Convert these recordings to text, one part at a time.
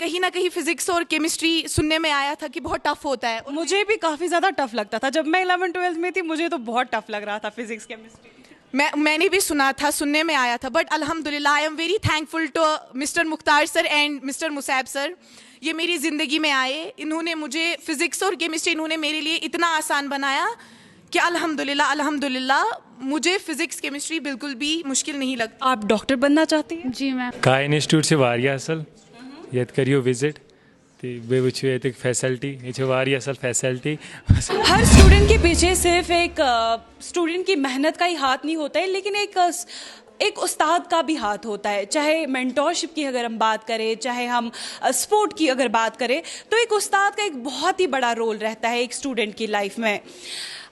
कहीं ना कहीं फिजिक्स और केमिस्ट्री सुनने में आया था कि बहुत टफ होता है। मुझे भी काफ़ी ज़्यादा टफ लगता था। जब मैं 11th-12th में थी मुझे तो बहुत टफ लग रहा था फिजिक्स केमिस्ट्री। मैंने भी सुना था, सुनने में आया था, बट अल्हम्दुलिल्लाह I am very thankful to mister Mukhtar sir and mister Musaib sir. ये मेरी ज़िंदगी में आए, इन्होंने मुझे फिज़िक्स और केमिस्ट्री इन्होंने मेरे लिए इतना आसान बनाया कि अल्हम्दुलिल्लाह अल्हम्दुलिल्लाह मुझे फ़िज़िक्स केमिस्ट्री बिल्कुल भी मुश्किल नहीं लगती। आप डॉक्टर बनना चाहती हैं? जी ma'am. Kā institūts ir varjā asal, iet kariyo visit, ते बे वुचु येतिक फैसिलिटी, ये छ वारिया असल फैसिलिटी। हर स्टूडेंट के पीछे सिर्फ एक स्टूडेंट की मेहनत का ही हाथ नहीं होता है, लेकिन एक उस्ताद का भी हाथ होता है। चाहे मेंटोरशिप की अगर हम बात करें, चाहे हम स्पोर्ट की अगर बात करें, तो एक उस्ताद का एक बहुत ही बड़ा रोल रहता है एक स्टूडेंट की लाइफ में।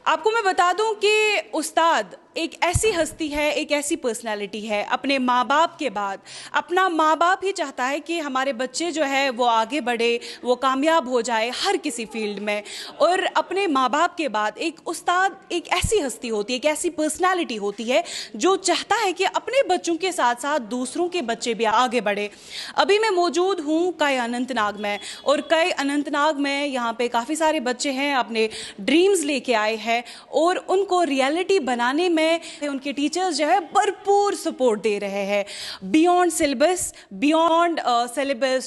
आपको मैं बता दूं कि उस्ताद एक ऐसी हस्ती है, एक ऐसी पर्सनालिटी है, अपने माँ बाप के बाद अपना माँ बाप ही चाहता है कि हमारे बच्चे जो है वो आगे बढ़े, वो कामयाब हो जाए हर किसी फील्ड में। और अपने माँ बाप के बाद एक उस्ताद एक ऐसी हस्ती होती है, एक ऐसी पर्सनालिटी होती है जो चाहता है कि अपने बच्चों के साथ साथ दूसरों के बच्चे भी आगे बढ़े। अभी मैं मौजूद हूँ कई अनंतनाग में, और कई अनंतनाग में यहाँ पे काफ़ी सारे बच्चे हैं, अपने ड्रीम्स लेके आए हैं और उनको रियलिटी बनाने में उनके टीचर्स जो है भरपूर सपोर्ट दे रहे हैं। बियॉन्ड सिलेबस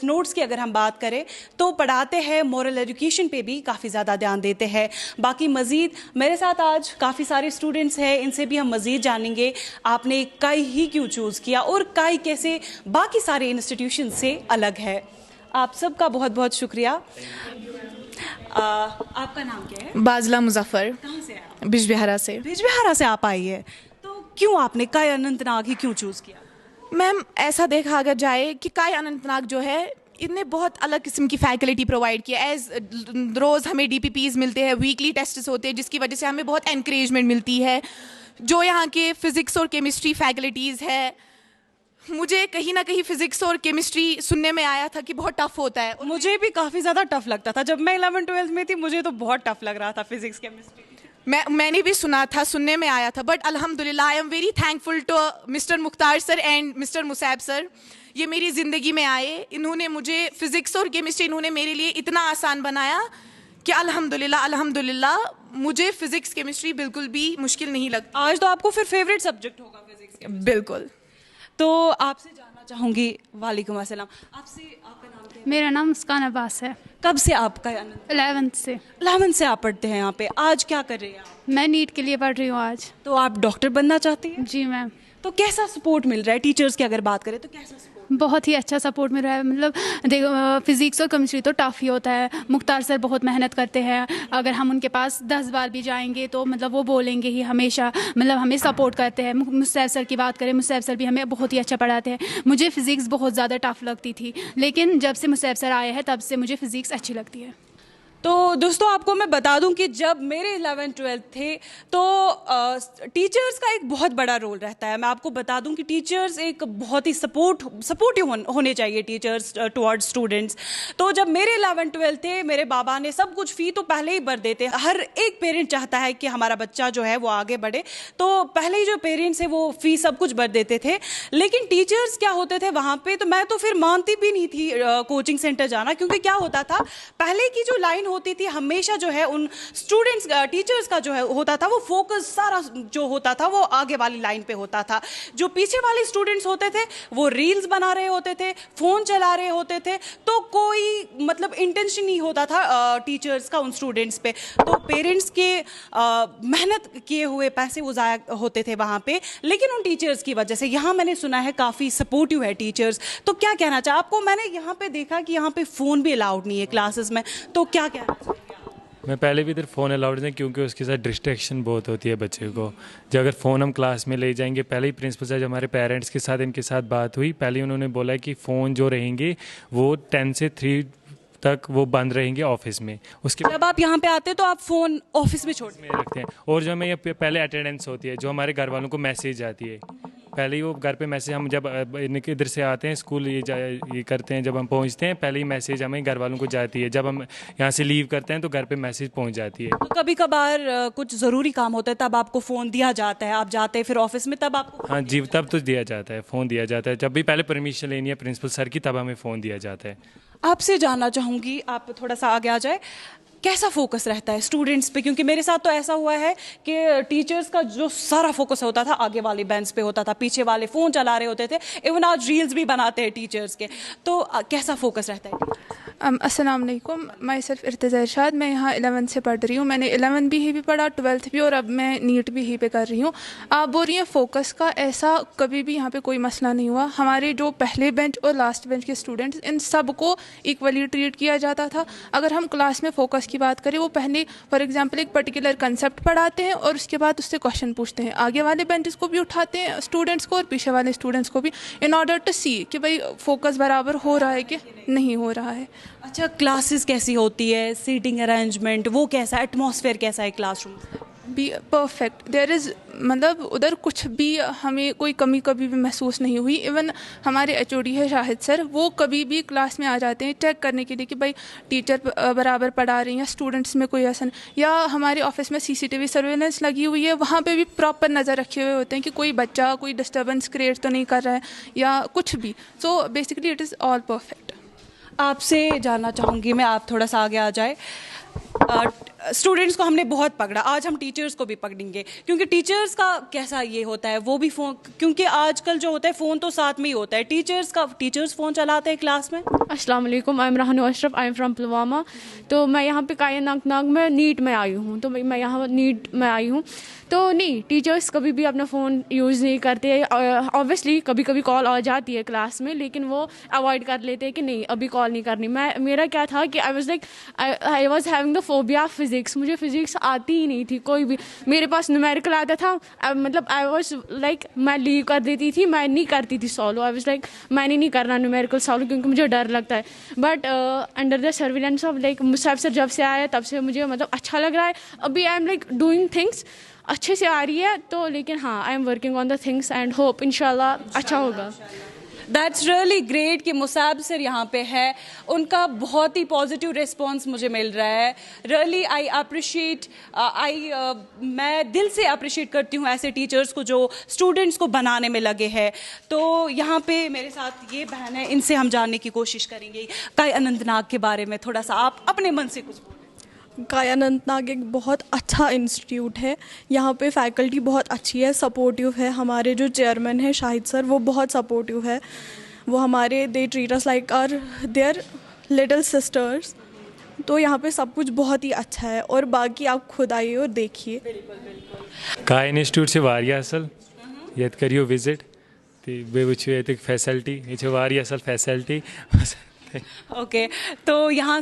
नोट्स की अगर हम बात करें तो पढ़ाते हैं, मॉरल एजुकेशन पे भी काफ़ी ज़्यादा ध्यान देते हैं। बाकी मज़ीद मेरे साथ आज काफ़ी सारे स्टूडेंट्स हैं, इनसे भी हम मज़ीद जानेंगे आपने काई ही क्यों चूज़ किया और काई कैसे बाकी सारे इंस्टीट्यूशन से अलग है। आप सबका बहुत बहुत शुक्रिया। आपका नाम क्या है? बाजला मुजफ्फर। कहाँ से आए आप? बिजबिहारा से। बिजबिहारा से आप आई है, तो क्यों आपने काई अनंतनाग ही क्यों चूज़ किया? मैम ऐसा देखा अगर जाए कि काई अनंतनाग जो है इनने बहुत अलग किस्म की फैकल्टी प्रोवाइड किया। एज रोज़ हमें डीपीपीज मिलते हैं, वीकली टेस्ट्स होते हैं, जिसकी वजह से हमें बहुत एनकरेजमेंट मिलती है। जो यहाँ के फ़िज़िक्स और केमिस्ट्री फैकल्टीज़ है, मुझे कहीं ना कहीं फ़िज़िक्स और केमिस्ट्री सुनने में आया था कि बहुत टफ होता है। मुझे भी काफ़ी ज़्यादा टफ लगता था। जब मैं 11th-12th में थी मुझे तो बहुत टफ लग रहा था फिजिक्स केमिस्ट्री। मैंने भी सुना था, सुनने में आया था, बट अल्हम्दुलिल्लाह I am very thankful to mister Mukhtar sir and mister Musaib sir. ये मेरी ज़िंदगी में आए, इन्होंने मुझे फ़िज़िक्स और केमिस्ट्री इन्होंने मेरे लिए इतना आसान बनाया कि अल्हम्दुलिल्लाह अल्हम्दुलिल्लाह मुझे फ़िज़िक्स केमिस्ट्री बिल्कुल भी मुश्किल नहीं लगती। आज तो आपको फिर फेवरेट सब्जेक्ट होगा फिजिक्स। बिल्कुल। तो आपसे जानना चाहूँगी, वालेकुम अस्सलाम, आपसे आपका नाम क्या है? मेरा नाम मुस्कान अब्बास है। कब से आपका 11th से। 11th से आप पढ़ते हैं यहाँ पे? आज क्या कर रहे हैं आप? मैं नीट के लिए पढ़ रही हूँ आज। तो आप डॉक्टर बनना चाहती हैं? जी मैम। तो कैसा सपोर्ट मिल रहा है टीचर्स की अगर बात करें तो कैसा सपोर्ट? बहुत ही अच्छा सपोर्ट मिल रहा है। मतलब देखो फिज़िक्स और केमिस्ट्री तो टफ ही होता है। मुख्तार सर बहुत मेहनत करते हैं। अगर हम उनके पास 10 बार भी जाएंगे तो मतलब वो बोलेंगे ही हमेशा, मतलब हमें सपोर्ट करते हैं। मुसैब सर की बात करें, मुसैब सर भी हमें बहुत ही अच्छा पढ़ाते हैं। मुझे फ़िज़िक्स बहुत ज़्यादा टफ लगती थी, लेकिन जब से मुसैब सर आए हैं तब से मुझे फ़िज़िक्स अच्छी लगती है। तो दोस्तों आपको मैं बता दूं कि जब मेरे 11th-12th थे तो टीचर्स का एक बहुत बड़ा रोल रहता है। मैं आपको बता दूं कि टीचर्स एक बहुत ही सपोर्टिव होने चाहिए टीचर्स टुवर्ड्स स्टूडेंट्स। तो जब मेरे 11th-12th थे, मेरे बाबा ने सब कुछ फ़ी तो पहले ही भर देते। हर एक पेरेंट चाहता है कि हमारा बच्चा जो है वो आगे बढ़े, तो पहले ही जो पेरेंट्स हैं वो फ़ी सब कुछ भर देते थे। लेकिन टीचर्स क्या होते थे वहाँ पर, तो मैं तो फिर मानती भी नहीं थी कोचिंग सेंटर जाना, क्योंकि क्या होता था पहले की जो लाइन होती थी हमेशा जो है उन स्टूडेंट्स टीचर्स का जो है होता था वो फोकस सारा जो होता था वो आगे वाली लाइन पे होता था। जो पीछे वाले स्टूडेंट्स होते थे वो रील्स बना रहे होते थे, फोन चला रहे होते थे, तो कोई मतलब इंटेंशन नहीं होता था टीचर्स का उन स्टूडेंट्स पे। तो पेरेंट्स के मेहनत किए हुए पैसे वो ज़ाया होते थे वहाँ पे, लेकिन उन टीचर्स की वजह से यहाँ मैंने सुना है काफ़ी सपोर्टिव है टीचर्स। तो क्या कहना चाहे आपको? मैंने यहाँ पे देखा कि यहाँ पे फ़ोन भी अलाउड नहीं है क्लासेस में, तो क्या कहना चाहिए? मैं पहले भी इधर फ़ोन अलाउड नहीं, क्योंकि उसके साथ डिस्ट्रैक्शन बहुत होती है बच्चे को। जब अगर फ़ोन हम क्लास में ले जाएंगे, पहले ही प्रिंसिपल साहब हमारे पेरेंट्स के साथ इनके साथ बात हुई, पहले ही उन्होंने बोला कि फ़ोन जो रहेंगे वो 10 से 3 तक वो बंद रहेंगे ऑफिस में। उसके जब आप यहाँ पे आते हैं तो आप फ़ोन ऑफिस में छोड़ में रखते हैं। और जो हमें ये पहले अटेंडेंस होती है, जो हमारे घर वालों को मैसेज आती है, पहले ही वो घर पे मैसेज, हम जब इधर से आते हैं स्कूल ये करते हैं, जब हम पहुंचते हैं पहले ही मैसेज हमें घर वालों को जाती है। जब हम यहाँ से लीव करते हैं तो घर पे मैसेज पहुंच जाती है। तो कभी कभार कुछ ज़रूरी काम होता है तब आपको फ़ोन दिया जाता है, आप जाते हैं फिर ऑफिस में, तब आपको? हाँ जी, तब तो दिया जाता है, फ़ोन दिया जाता है। जब भी पहले परमिशन लेनी है प्रिंसिपल सर की, तब हमें फ़ोन दिया जाता है। आपसे जानना चाहूँगी, आप थोड़ा सा आगे आ जाए, कैसा फोकस रहता है स्टूडेंट्स पे? क्योंकि मेरे साथ तो ऐसा हुआ है कि टीचर्स का जो सारा फोकस होता था आगे वाले बेंच पे होता था, पीछे वाले फ़ोन चला रहे होते थे, इवन आज रील्स भी बनाते हैं टीचर्स के, तो कैसा फोकस रहता है? अस्सलाम वालेकुम, मैं सिर्फ इर्तिज़ा इरशाद, मैं यहाँ 11th से पढ़ रही हूँ। मैंने 11th भी यहीं पे पढ़ा, 12th भी, और अब मैं नीट भी यहीं पे कर रही हूँ। आप बोल रही हैं फोकस का, ऐसा कभी भी यहाँ पे कोई मसला नहीं हुआ। हमारे जो पहले बेंच और लास्ट बेंच के स्टूडेंट्स, इन सब को इक्वली ट्रीट किया जाता था। अगर हम क्लास में फ़ोकस की बात करें, वो पहले फॉर एग्जाम्पल एक पर्टिकुलर कंसेप्ट पढ़ाते हैं और उसके बाद उससे क्वेश्चन पूछते हैं। आगे वाले बेंचेस को भी उठाते हैं स्टूडेंट्स को और पीछे वाले स्टूडेंट्स को भी, इन ऑर्डर टू सी कि भाई फोकस बराबर हो रहा है कि नहीं हो रहा है। अच्छा, क्लासेस कैसी होती है, सीटिंग अरेंजमेंट वो कैसा है, एटमॉस्फेयर कैसा है classroom? Be perfect, there is, मतलब उधर कुछ भी हमें कोई कमी कभी भी महसूस नहीं हुई। इवन हमारे एचओडी है शाहिद सर, वो कभी भी क्लास में आ जाते हैं चेक करने के लिए कि भाई टीचर बराबर पढ़ा रही हैं, स्टूडेंट्स में कोई ऐसा नहीं। या हमारे ऑफिस में सीसीटीवी सर्वेलेंस लगी हुई है, वहाँ पे भी प्रॉपर नज़र रखे हुए होते हैं कि कोई बच्चा कोई डिस्टर्बेंस क्रिएट तो नहीं कर रहा है या कुछ भी। So basically it is all perfect. आपसे जानना चाहूँगी मैं, आप थोड़ा सा आगे आ जाए। स्टूडेंट्स को हमने बहुत पकड़ा, आज हम टीचर्स को भी पकड़ेंगे, क्योंकि टीचर्स का कैसा ये होता है, वो भी फ़ोन, क्योंकि आजकल जो होता है फ़ोन तो साथ में ही होता है, टीचर्स फ़ोन चलाते हैं क्लास में। अस्सलाम वालेकुम, आई एम रहनु Ashraf, I am from Pulwama. तो मैं यहाँ पे कायनाकनाग में नीट में आई हूँ, तो मैं यहाँ नीट में आई हूँ। तो नहीं, टीचर्स कभी भी अपना फ़ोन यूज़ नहीं करते। ऑब्वियसली कभी कभी कॉल आ जाती है क्लास में, लेकिन वो अवॉइड कर लेते हैं कि नहीं अभी कॉल नहीं करनी। मेरा क्या था कि I was having the phobia of physics. मुझे फिज़िक्स आती ही नहीं थी कोई भी। मेरे पास न्यूमेरिकल आता था, मतलब आई वॉज लाइक मैं लीव कर देती थी, मैं नहीं करती थी सॉल्व। आई वॉज लाइक मैंने नहीं करना न्यूमेरिकल सॉल्व क्योंकि मुझे डर लगता है। But under the surveillance of like Musab sir जब से आया तब से मुझे मतलब अच्छा लग रहा है। अभी I am like doing things अच्छे से आ रही है, तो लेकिन हाँ I am working on the things and hope इंशाल्लाह अच्छा होगा। दैट्स रियली ग्रेट कि मुसाब सर यहाँ पे है, उनका बहुत ही पॉजिटिव रिस्पॉन्स मुझे मिल रहा है। रियली आई अप्रिशिएट, मैं दिल से अप्रिशिएट करती हूँ ऐसे टीचर्स को जो स्टूडेंट्स को बनाने में लगे हैं। तो यहाँ पे मेरे साथ ये बहन है, इनसे हम जानने की कोशिश करेंगे काई अनंतनाग के बारे में। थोड़ा सा आप अपने मन से कुछ बोलें। काई अनंतनाग एक बहुत अच्छा इंस्टीट्यूट है, यहाँ पे फैकल्टी बहुत अच्छी है, सपोर्टिव है। हमारे जो चेयरमैन है शाहिद सर, वो बहुत सपोर्टिव है। वो हमारे they treat us like our their little sisters. तो यहाँ पे सब कुछ बहुत ही अच्छा है, और बाकी आप खुद आइए और देखिए। काई इंस्टीट्यूट से वारिया असल ये करियो विजिट बे वुचु फैसिलिटी ये वारिया असल फैसिलिटी। ओके तो यहाँ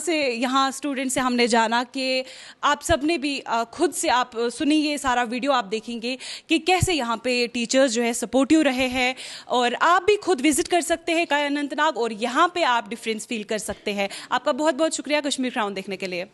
स्टूडेंट से हमने जाना कि आप सब ने भी खुद से आप सुनिए, सारा वीडियो आप देखेंगे कि कैसे यहाँ पे टीचर्स जो है सपोर्टिव रहे हैं, और आप भी खुद विजिट कर सकते हैं काई अनंतनाग और यहाँ पे आप डिफरेंस फील कर सकते हैं। आपका बहुत बहुत शुक्रिया कश्मीर क्राउन देखने के लिए।